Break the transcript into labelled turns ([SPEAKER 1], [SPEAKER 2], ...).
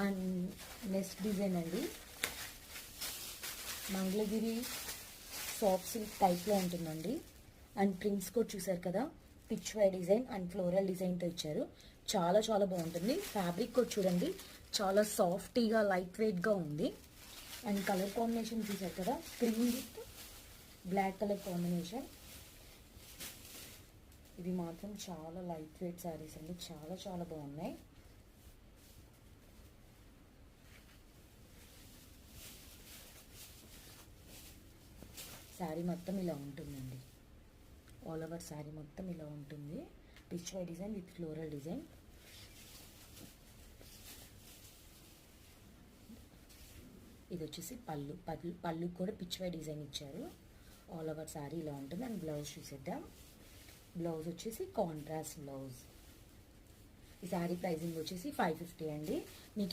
[SPEAKER 1] And next design అండి, Mangalagiri soft silk టైప్లో ఉంటుందండి. అండ్ ప్రింట్స్ కూడా చూసారు కదా, Pichwai design and floral డిజైన్తో ఇచ్చారు. చాలా చాలా బాగుంటుంది. ఫ్యాబ్రిక్ కూడా చూడండి, చాలా సాఫ్టీగా లైట్ వెయిట్గా ఉంది. అండ్ కలర్ కాంబినేషన్ చూసారు కదా, cream with black colour combination. ఇది మాత్రం చాలా లైట్ వెయిట్ శారీస్ అండి, చాలా చాలా బాగున్నాయి. శారీ మొత్తం ఇలా ఉంటుందండి, ఆల్ ఓవర్ శారీ మొత్తం ఇలా ఉంటుంది. Pichwai design with floral design. ఇది వచ్చేసి పళ్ళు కూడా పిచ్ వై డిజైన్ ఇచ్చారు. ఆల్ ఓవర్ శారీ ఇలా ఉంటుంది. అండ్ బ్లౌజ్ చూసేద్దాం. బ్లౌజ్ వచ్చేసి కాంట్రాస్ట్ బ్లౌజ్. ఈ శారీ ప్రైజింగ్ వచ్చేసి 550 అండి. మీకు